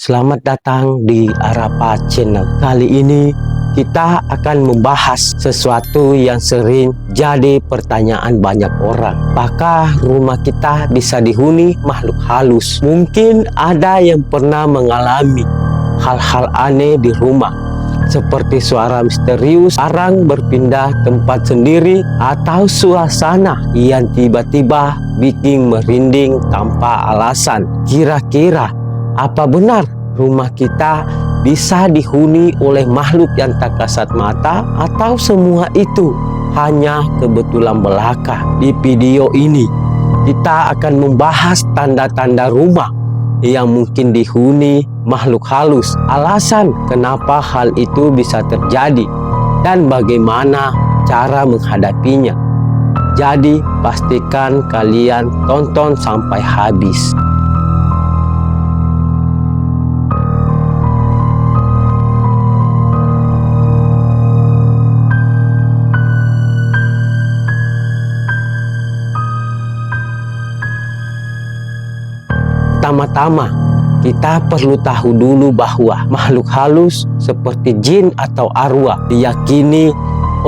selamat datang di Arapa Channel. Kali ini kita akan membahas sesuatu yang sering jadi pertanyaan banyak orang. Apakah rumah kita bisa dihuni makhluk halus? Mungkin ada yang pernah mengalami hal-hal aneh di rumah, seperti suara misterius, barang berpindah tempat sendiri, atau suasana yang tiba-tiba bikin merinding tanpa alasan. Kira-kira apa benar rumah kita bisa dihuni oleh makhluk yang tak kasat mata, atau semua itu hanya kebetulan belaka? Di video ini kita akan membahas tanda-tanda rumah yang mungkin dihuni makhluk halus, alasan kenapa hal itu bisa terjadi, dan bagaimana cara menghadapinya. Jadi pastikan kalian tonton sampai habis. Pertama-tama, kita perlu tahu dulu bahwa makhluk halus seperti jin atau arwah diyakini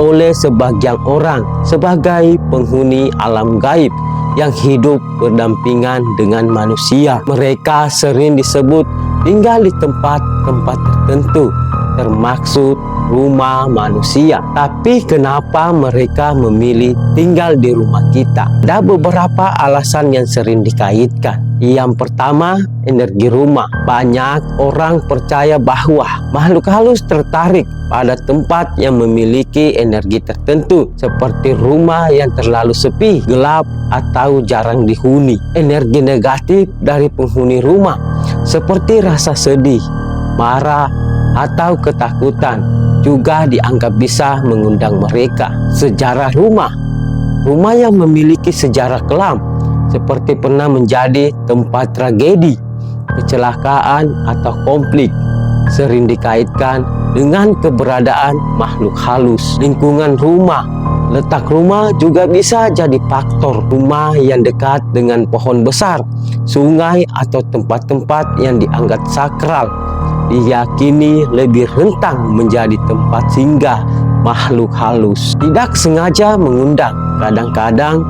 oleh sebagian orang sebagai penghuni alam gaib yang hidup berdampingan dengan manusia. Mereka sering disebut tinggal di tempat-tempat tertentu, termaksud rumah manusia. Tapi kenapa mereka memilih tinggal di rumah kita? Ada beberapa alasan yang sering dikaitkan. Yang pertama, energi rumah. Banyak orang percaya bahwa makhluk halus tertarik pada tempat yang memiliki energi tertentu, seperti rumah yang terlalu sepi, gelap, atau jarang dihuni. Energi negatif dari penghuni rumah, seperti rasa sedih, marah, atau ketakutan, juga dianggap bisa mengundang mereka. Sejarah rumah. Rumah yang memiliki sejarah kelam, seperti pernah menjadi tempat tragedi, kecelakaan, atau konflik, sering dikaitkan dengan keberadaan makhluk halus. Lingkungan rumah. Letak rumah juga bisa jadi faktor. Rumah yang dekat dengan pohon besar, sungai, atau tempat-tempat yang dianggap sakral diyakini lebih rentan menjadi tempat singgah makhluk halus. Tidak sengaja mengundang. Kadang-kadang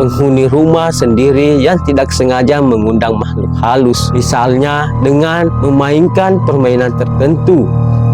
penghuni rumah sendiri yang tidak sengaja mengundang makhluk halus, misalnya dengan memainkan permainan tertentu,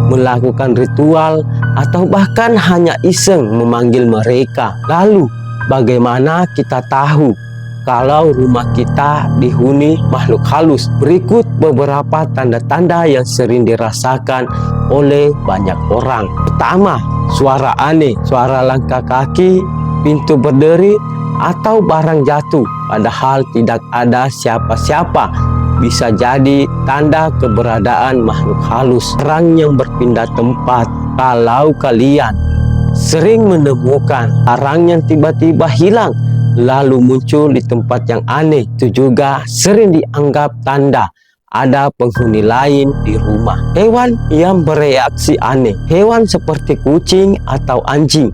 melakukan ritual, atau bahkan hanya iseng memanggil mereka. Lalu, bagaimana kita tahu kalau rumah kita dihuni makhluk halus? Berikut beberapa tanda-tanda yang sering dirasakan oleh banyak orang. Pertama, suara aneh, suara langkah kaki, pintu berderi, atau barang jatuh padahal tidak ada siapa-siapa, bisa jadi tanda keberadaan makhluk halus. Orang yang berpindah tempat. Kalau kalian sering menemukan barang yang tiba-tiba hilang lalu muncul di tempat yang aneh, itu juga sering dianggap tanda ada penghuni lain di rumah. Hewan yang bereaksi aneh. Hewan seperti kucing atau anjing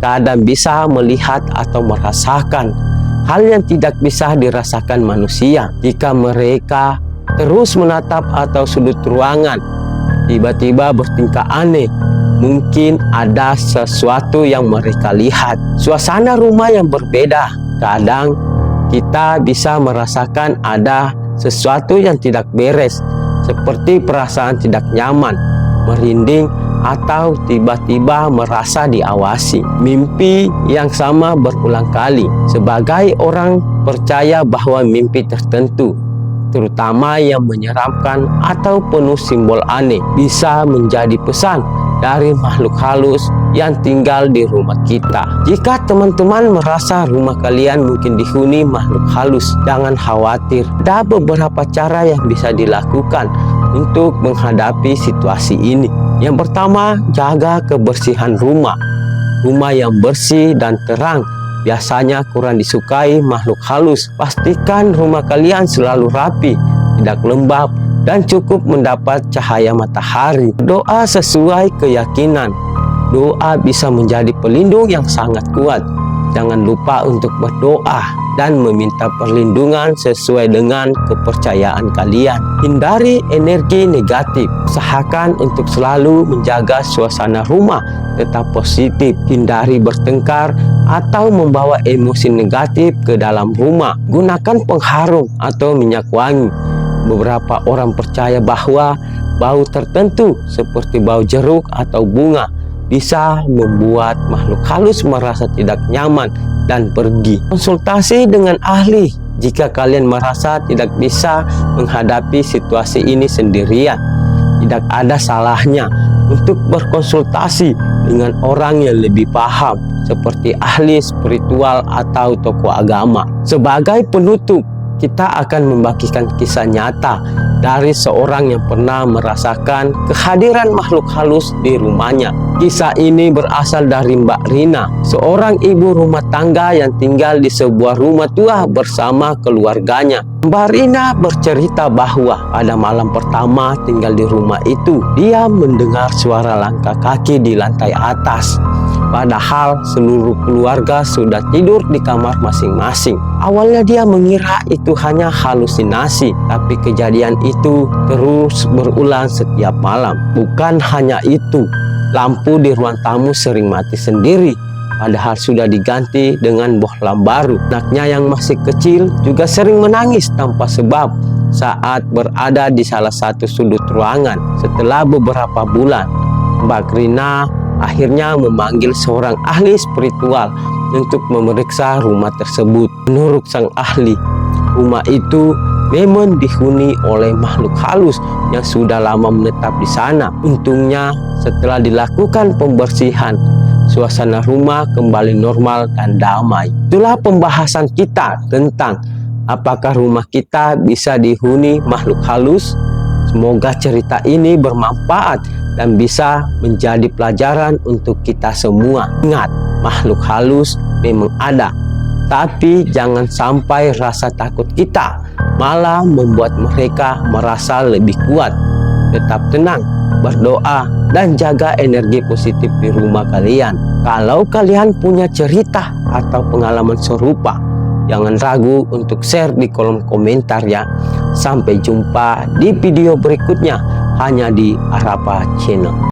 kadang bisa melihat atau merasakan hal yang tidak bisa dirasakan manusia. Jika mereka terus menatap atau sudut ruangan, tiba-tiba bertingkah aneh, mungkin ada sesuatu yang mereka lihat. Suasana rumah yang berbeda. Kadang kita bisa merasakan ada sesuatu yang tidak beres, seperti perasaan tidak nyaman, merinding, atau tiba-tiba merasa diawasi. Mimpi yang sama berulang kali. Sebagai orang percaya bahwa mimpi tertentu, terutama yang menyeramkan atau penuh simbol aneh, bisa menjadi pesan dari makhluk halus yang tinggal di rumah kita. Jika teman-teman merasa rumah kalian mungkin dihuni makhluk halus, jangan khawatir. Ada beberapa cara yang bisa dilakukan untuk menghadapi situasi ini. Yang pertama, jaga kebersihan rumah. Rumah yang bersih dan terang biasanya kurang disukai makhluk halus. Pastikan rumah kalian selalu rapi, tidak lembab, dan cukup mendapat cahaya matahari. Doa sesuai keyakinan. Doa bisa menjadi pelindung yang sangat kuat. Jangan lupa untuk berdoa dan meminta perlindungan sesuai dengan kepercayaan kalian. Hindari energi negatif. Usahakan untuk selalu menjaga suasana rumah tetap positif. Hindari bertengkar atau membawa emosi negatif ke dalam rumah. Gunakan pengharum atau minyak wangi. Beberapa orang percaya bahwa bau tertentu seperti bau jeruk atau bunga bisa membuat makhluk halus merasa tidak nyaman dan pergi. Konsultasi dengan ahli jika kalian merasa tidak bisa menghadapi situasi ini sendirian. Tidak ada salahnya untuk berkonsultasi dengan orang yang lebih paham seperti ahli spiritual atau tokoh agama. Sebagai penutup, kita akan membagikan kisah nyata dari seorang yang pernah merasakan kehadiran makhluk halus di rumahnya. Kisah ini berasal dari Mbak Rina, seorang ibu rumah tangga yang tinggal di sebuah rumah tua bersama keluarganya. Mbak Rina bercerita bahwa pada malam pertama tinggal di rumah itu, dia mendengar suara langkah kaki di lantai atas. Padahal seluruh keluarga sudah tidur di kamar masing-masing. Awalnya dia mengira itu hanya halusinasi, tapi kejadian itu terus berulang setiap malam. Bukan hanya itu, lampu di ruang tamu sering mati sendiri, padahal sudah diganti dengan bohlam baru. Anaknya yang masih kecil juga sering menangis tanpa sebab saat berada di salah satu sudut ruangan. Setelah beberapa bulan, Mbak Rina akhirnya memanggil seorang ahli spiritual untuk memeriksa rumah tersebut. Menurut sang ahli, rumah itu memang dihuni oleh makhluk halus yang sudah lama menetap di sana. Untungnya setelah dilakukan pembersihan, suasana rumah kembali normal dan damai. Itulah pembahasan kita tentang apakah rumah kita bisa dihuni makhluk halus. Semoga cerita ini bermanfaat dan bisa menjadi pelajaran untuk kita semua. Ingat, makhluk halus memang ada, tapi jangan sampai rasa takut kita malah membuat mereka merasa lebih kuat. Tetap tenang, berdoa, dan jaga energi positif di rumah kalian. Kalau kalian punya cerita atau pengalaman serupa, jangan ragu untuk share di kolom komentar ya. Sampai jumpa di video berikutnya hanya di Arapa Channel.